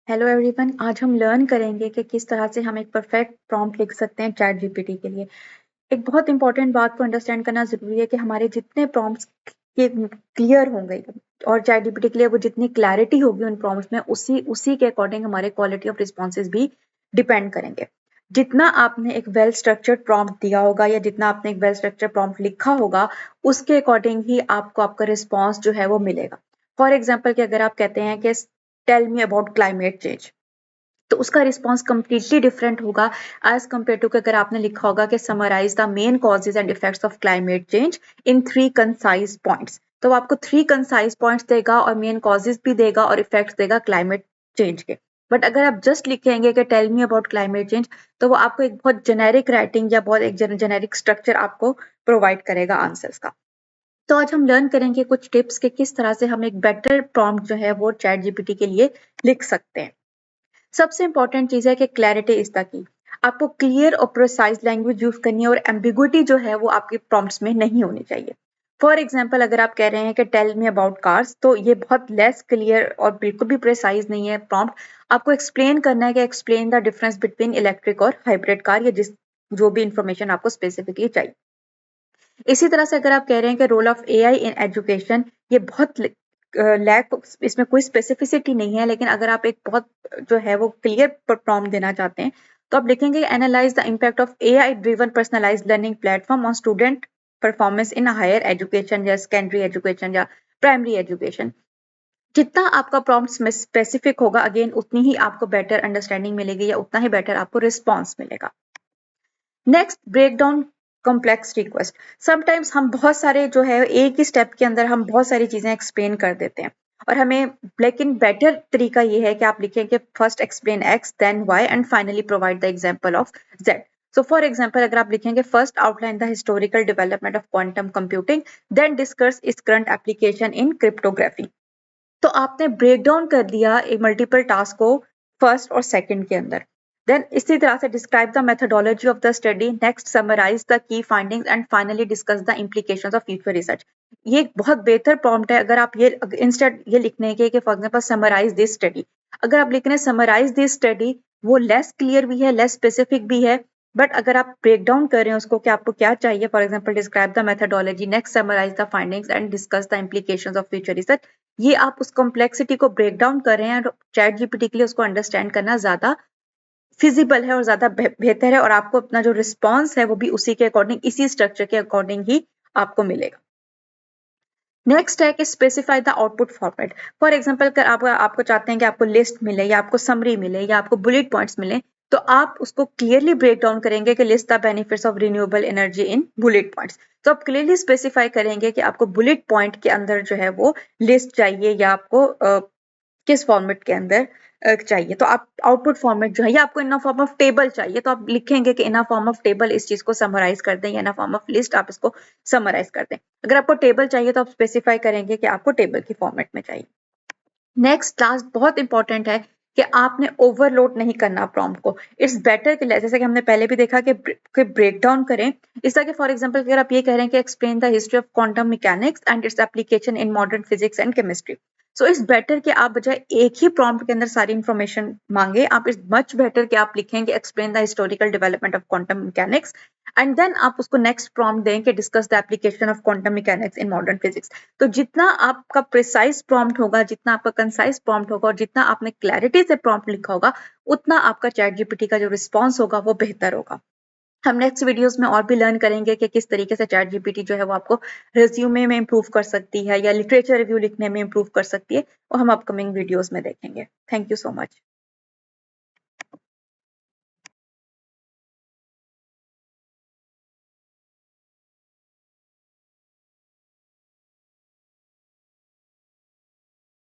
Hello everyone, आज हम learn करेंगे कि किस तरह से हम एक परफेक्ट प्रॉम्प्ट लिख सकते हैं चैट जीपीटी के लिए। एक बहुत इंपॉर्टेंट बात को अंडरस्टैंड करना ज़रूरी है कि हमारे जितने प्रॉम्प्ट्स के क्लियर होंगे और चैट जीपीटी के लिए वो जितनी क्लैरिटी होगी उन प्रॉम्प्ट्स में उसी के अकॉर्डिंग हमारे क्वालिटी ऑफ रिस्पॉन्सेज भी डिपेंड करेंगे। जितना आपने एक वेल स्ट्रक्चर्ड प्रॉम्प्ट दिया होगा या जितना आपने एक वेल स्ट्रक्चर्ड प्रॉम्प्ट लिखा होगा उसके अकॉर्डिंग ही आपको आपका रिस्पॉन्स जो है वो मिलेगा। फॉर एग्जाम्पल कि अगर आप कहते हैं कि tell me about climate change, तो उसका रिस्पॉन्स कंप्लीटली डिफरेंट होगा एज कम्पेयर टू अगर आपने लिखा होगा कि summarise the main causes and effects of climate change in 3 concise points. तो वो आपको 3 कंसाइज पॉइंट्स देगा और मेन कॉजेज भी देगा और इफेक्ट्स देगा क्लाइमेट चेंज के। बट अगर आप जस्ट लिखेंगे कि tell me about climate change, तो वो आपको एक बहुत जेनेरिक राइटिंग या बहुत एक जेनेरिक स्ट्रक्चर आपको प्रोवाइड करेगा आंसर्स का। तो आज हम लर्न करेंगे कुछ टिप्स के किस तरह से हम एक बेटर प्रॉम्प्ट जो है वो चैट जीपीटी के लिए लिख सकते हैं। सबसे इंपॉर्टेंट चीज है कि क्लैरिटी इज द की। आपको क्लियर और प्रिसाइज लैंग्वेज यूज करनी है और एम्बिग्विटी जो है वो आपके प्रॉम्प्ट्स में नहीं होनी चाहिए। फॉर एग्जाम्पल अगर आप कह रहे हैं कि टेल मी अबाउट कार्स, तो ये बहुत लेस क्लियर और बिल्कुल भी प्रिसाइज नहीं है प्रॉम्प्ट। आपको एक्सप्लेन करना है कि explain the difference between electric और हाइब्रिड कार, या जो भी इंफॉर्मेशन आपको स्पेसिफिकली चाहिए। इसी तरह से अगर आप कह रहे हैं कि role of AI in education, ये बहुत लैक, इसमें कोई स्पेसिफिसिटी नहीं है, लेकिन अगर आप एक बहुत जो है वो क्लियर प्रॉम्प्ट देना चाहते हैं तो आप लिखेंगे analyse the impact of AI driven personalised learning platform on student performance in higher education या सेकेंडरी एजुकेशन या प्राइमरी एजुकेशन। जितना आपका प्रॉम्प्ट स्पेसिफिक होगा, अगेन उतनी ही आपको बेटर अंडरस्टैंडिंग मिलेगी या उतना ही बेटर आपको रिस्पॉन्स मिलेगा। Next, break down complex request. Sometimes हम बहुत सारे जो है एक ही स्टेप के अंदर हम बहुत सारी चीजें एक्सप्लेन कर देते हैं और हमें, लेकिन बेटर तरीका ये है कि आप लिखें कि first explain X then Y and finally provide the example of Z. So for example अगर आप लिखेंगे first outline the historical development of quantum computing then discuss its current application in cryptography, तो आपने ब्रेक डाउन कर दिया multiple task को first और second के अंदर। देन इसी तरह से describe the methodology of the study, next summarise the key findings and finally discuss the implications of future research. ये एक बहुत बेहतर प्रॉम्प्ट है अगर आप ये इंस्टेड ये लिखने के for example summarise this study. अगर आप लिख रहे हैं समराइज दिस स्टडी, वो लेस क्लियर भी है, लेस स्पेसिफिक भी है। बट अगर आप ब्रेक डाउन कर रहे हैं उसको कि आपको क्या चाहिए, for example describe the methodology, next summarise the findings and discuss the implications of future research, ये आप उस कॉम्प्लेक्सिटी को ब्रेक डाउन कर रहे हैं। चैट जीपीटी के लिए उसको अंडरस्टैंड करना ज्यादा फिजिबल है और ज्यादा बेहतर है, और आपको अपना जो रिस्पॉन्स है वो भी उसी के अकॉर्डिंग, इसी स्ट्रक्चर के अकॉर्डिंग ही आपको मिलेगा। नेक्स्ट है कि specify the output format. For example अगर आपको चाहते हैं कि आपको लिस्ट मिले या आपको समरी मिले या आपको बुलेट पॉइंट्स मिले, तो आप उसको क्लियरली ब्रेक डाउन करेंगे कि list the benefits of renewable energy in bullet points. तो आप क्लियरली स्पेसिफाई करेंगे कि आपको बुलेट पॉइंट के अंदर जो है वो लिस्ट चाहिए या आपको किस फॉर्मेट के अंदर चाहिए। तो आप आउटपुट फॉर्मेट जो है, या आपको इन फॉर्म ऑफ टेबल चाहिए, तो आप लिखेंगे कि इन फॉर्म ऑफ टेबल इस चीज को समराइज कर दें, या इन फॉर्म ऑफ लिस्ट आप इसको समराइज कर दें। अगर आपको टेबल चाहिए तो आप स्पेसिफाई करेंगे कि आपको टेबल की फॉर्मेट में चाहिए। नेक्स्ट लास्ट बहुत इंपॉर्टेंट है कि आपने ओवरलोड नहीं करना प्रॉम्प्ट को। इट्स बेटर कि जैसे कि हमने पहले भी देखा कि ब्रेक डाउन करें। इस तरह के फॉर एग्जांपल अगर आप ये कह रहे हैं कि explain the history of quantum mechanics and its application in modern physics and chemistry, so it's better कि आप बजाय एक ही प्रॉम्प्ट के अंदर सारी इंफॉर्मेशन मांगे, आप इट्स मच बेटर कि आप लिखेंगे explain the historical development of quantum mechanics and then आप उसको नेक्स्ट प्रॉम्प्ट दें कि discuss the application of quantum mechanics in modern physics. तो जितना आपका प्रिसाइज प्रॉम्प्ट होगा, जितना आपका कंसाइज प्रॉम्प्ट होगा और जितना आपने क्लैरिटी से प्रॉम्प्ट लिखा होगा, उतना आपका चैट जीपीटी का जो रिस्पॉन्स होगा वो बेहतर होगा। हम नेक्स्ट वीडियोस में और भी लर्न करेंगे कि किस तरीके से चैट जीपीटी जो है वो आपको रिज्यूमे में इंप्रूव कर सकती है या लिटरेचर रिव्यू लिखने में इंप्रूव कर सकती है, वो हम अपकमिंग वीडियोस में देखेंगे। Thank you so much.